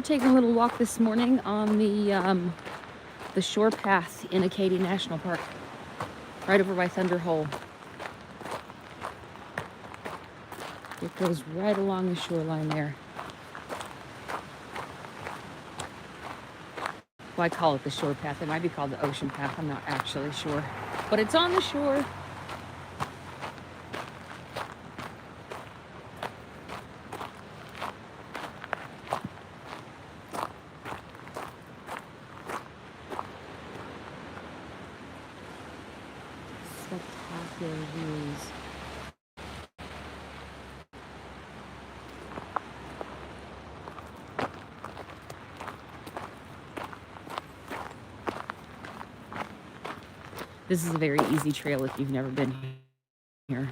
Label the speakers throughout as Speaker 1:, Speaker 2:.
Speaker 1: taking a little walk this morning on the shore path in Acadia National Park, right over by Thunder Hole. It goes right along the shoreline there. Well, I call it the shore path. It might be called the ocean path. I'm not actually sure. But it's on the shore. Spectacular views. This is a very easy trail if you've never been here.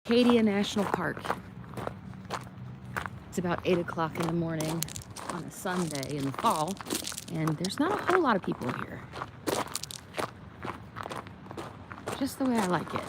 Speaker 1: Acadia National Park. It's about 8 o'clock in the morning on a Sunday in the fall, and there's not a whole lot of people here. Just the way I like it.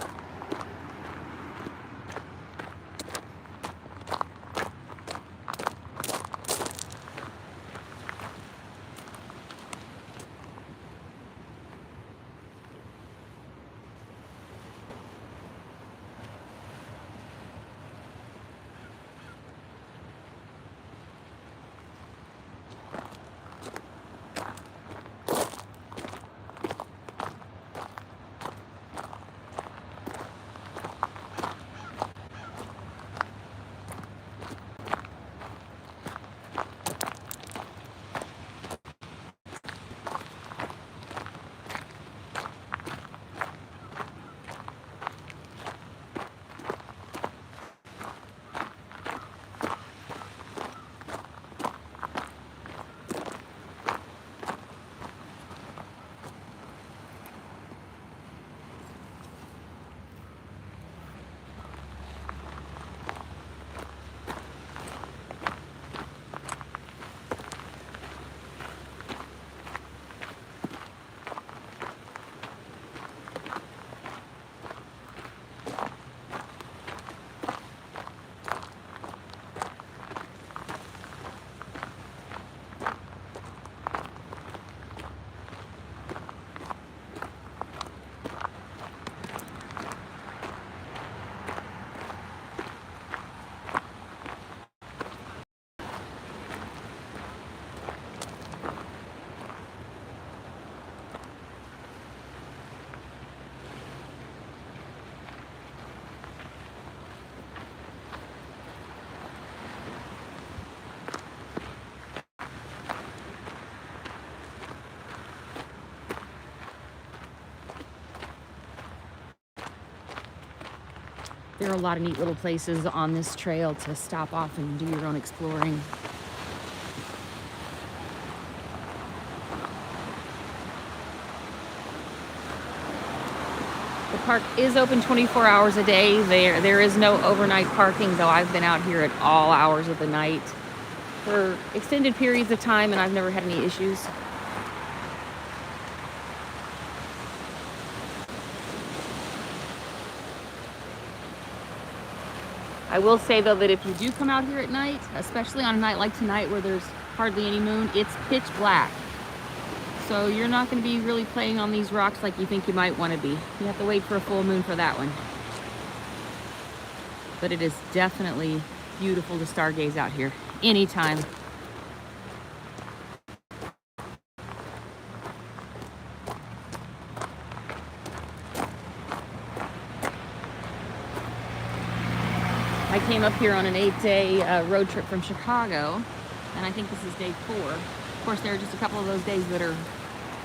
Speaker 1: There are a lot of neat little places on this trail to stop off and do your own exploring. The park is open 24 hours a day. There is no overnight parking, though I've been out here at all hours of the night for extended periods of time, and I've never had any issues. I will say, though, that if you do come out here at night, especially on a night like tonight where there's hardly any moon, it's pitch black. So you're not going to be really playing on these rocks like you think you might want to be. You have to wait for a full moon for that one. But it is definitely beautiful to stargaze out here anytime. I came up here on an 8-day road trip from Chicago, and I think this is day 4. Of course, there are just a couple of those days that are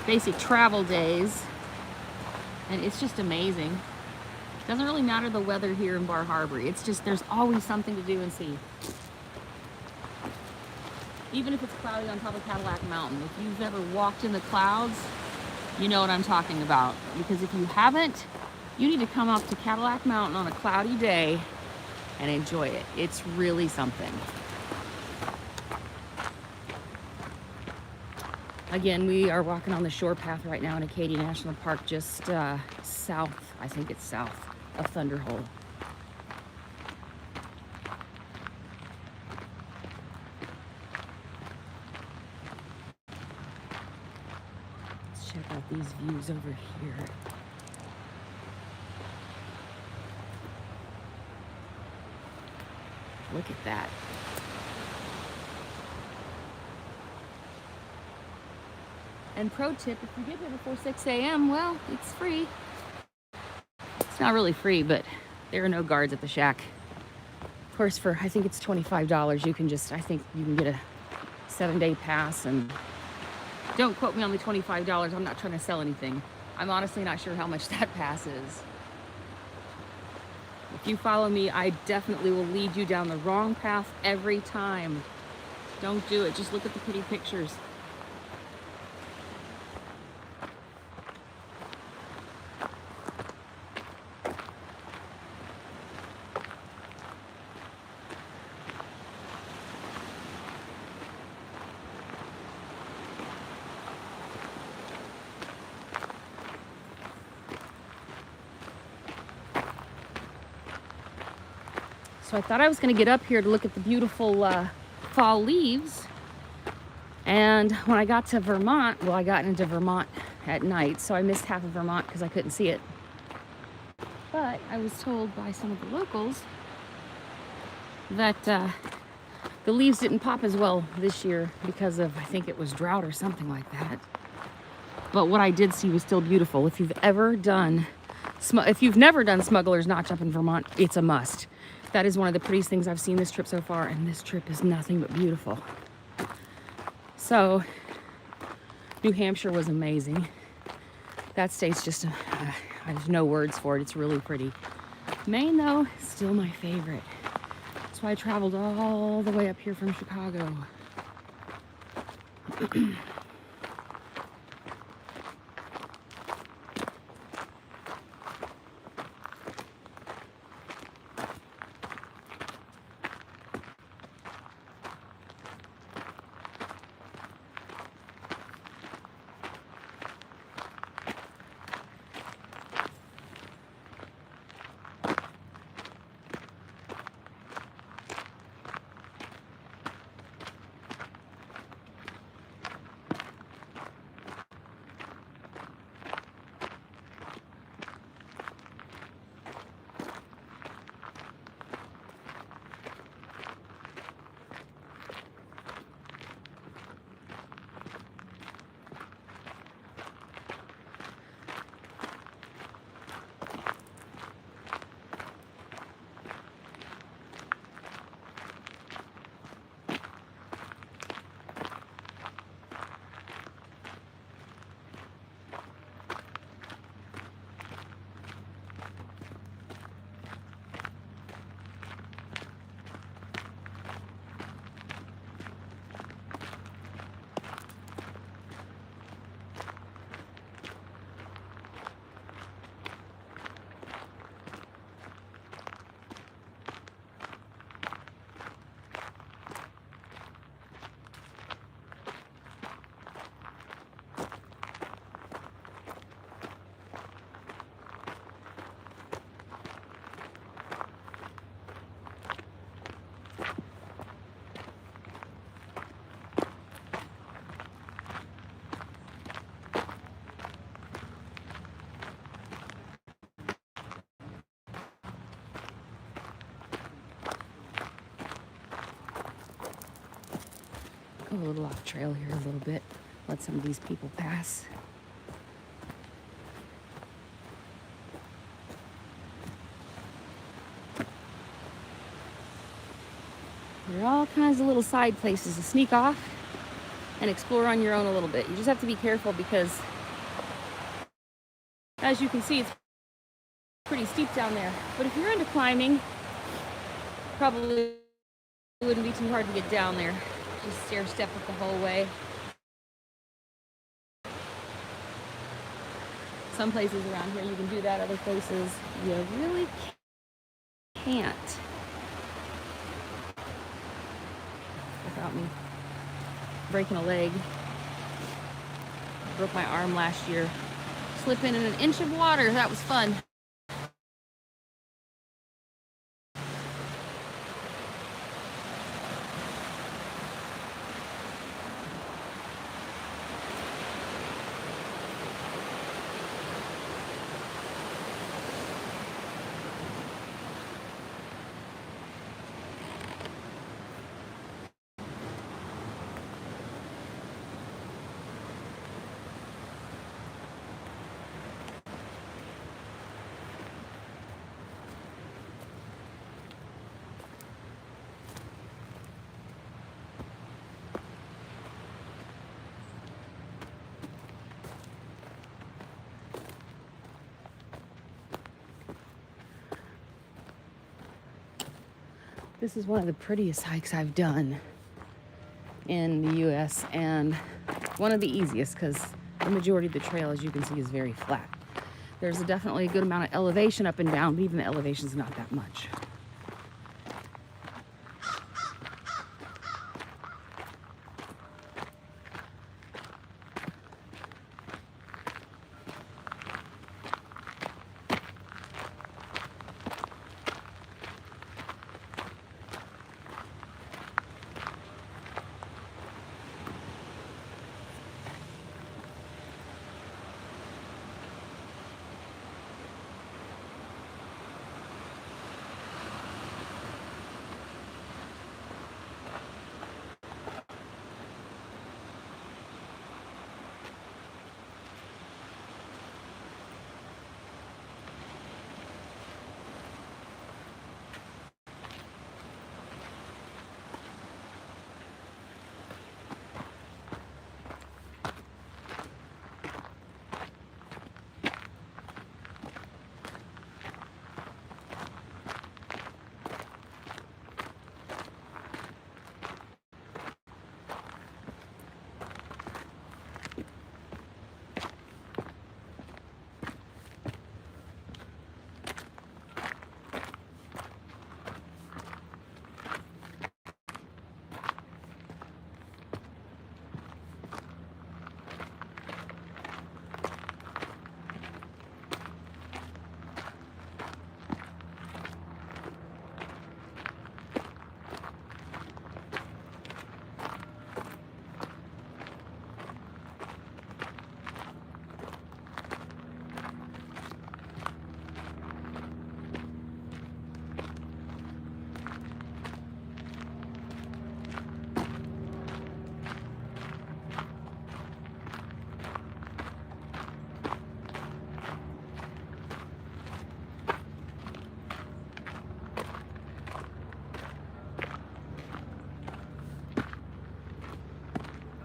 Speaker 1: basic travel days, and it's just amazing. It doesn't really matter the weather here in Bar Harbor. It's just, there's always something to do and see. Even if it's cloudy on top of Cadillac Mountain. If you've ever walked in the clouds, you know what I'm talking about. Because if you haven't, you need to come up to Cadillac Mountain on a cloudy day and enjoy it. It's really something. Again, we are walking on the shore path right now in Acadia National Park, just south, I think it's south of Thunder Hole. Let's check out these views over here. Look at that. And pro tip, if you get here before 6 a.m., well, it's free. It's not really free, but there are no guards at the shack. Of course, for, I think it's $25, you can just, I think you can get a 7-day pass, and don't quote me on the $25. I'm not trying to sell anything. I'm honestly not sure how much that pass is. If you follow me, I definitely will lead you down the wrong path every time. Don't do it. Just look at the pretty pictures. So I thought I was going to get up here to look at the beautiful fall leaves. And when I got to Vermont, well, I got into Vermont at night, so I missed half of Vermont because I couldn't see it. But I was told by some of the locals that the leaves didn't pop as well this year because of, I think it was drought or something like that. But what I did see was still beautiful. If you've never done Smuggler's Notch up in Vermont, it's a must. That is one of the prettiest things I've seen this trip so far, and this trip is nothing but beautiful. So, New Hampshire was amazing. That state's just, I have no words for it. It's really pretty. Maine, though, is still my favorite. That's why I traveled all the way up here from Chicago. Go a little off trail here a little bit. Let some of these people pass. There are all kinds of little side places to sneak off and explore on your own a little bit. You just have to be careful because, as you can see, it's pretty steep down there. But if you're into climbing, probably wouldn't be too hard to get down there. Just stair step it the whole way. Some places around here you can do that, other places you really can't without me breaking a leg. Broke my arm last year. Slipping in an inch of water, that was fun. This is one of the prettiest hikes I've done in the US and one of the easiest because the majority of the trail, as you can see, is very flat. There's definitely a good amount of elevation up and down, but even the elevation is not that much.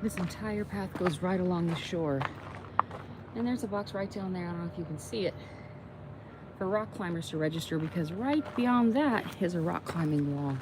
Speaker 1: This entire path goes right along the shore. And there's a box right down there, I don't know if you can see it, for rock climbers to register, because right beyond that is a rock climbing wall.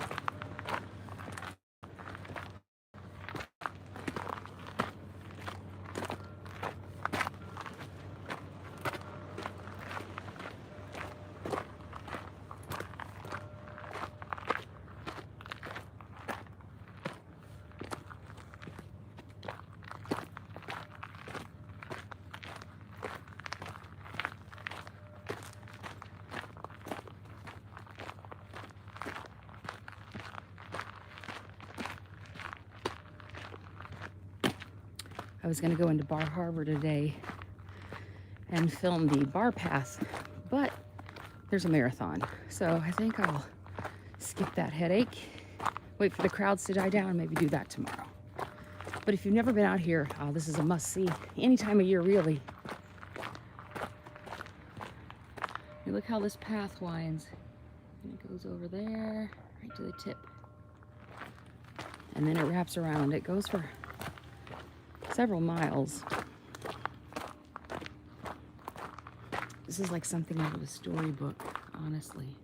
Speaker 1: I was going to go into Bar Harbor today and film the bar path, but there's a marathon. So I think I'll skip that headache, wait for the crowds to die down, and maybe do that tomorrow. But if you've never been out here, oh, this is a must-see. Any time of year, really. You look how this path winds. And it goes over there, right to the tip. And then it wraps around. It goes for several miles. This is like something out of a storybook, honestly.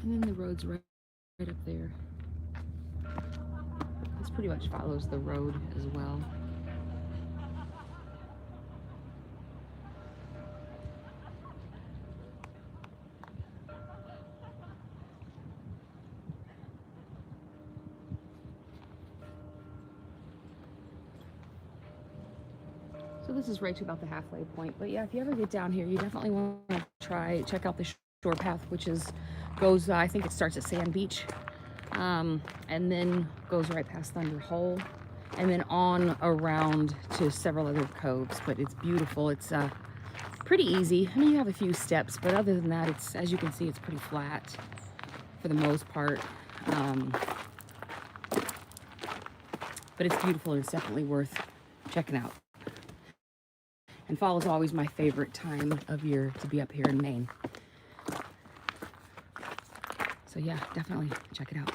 Speaker 1: And then the road's right up there. This pretty much follows the road as well. So this is right to about the halfway point. But yeah, if you ever get down here, you definitely want to check out the shore path, which goes, I think it starts at Sand Beach, and then goes right past Thunder Hole, and then on around to several other coves. But it's beautiful. It's pretty easy. I mean, you have a few steps, but other than that, it's, as you can see, it's pretty flat for the most part. But it's beautiful, and it's definitely worth checking out. And fall is always my favorite time of year to be up here in Maine. So yeah, definitely check it out.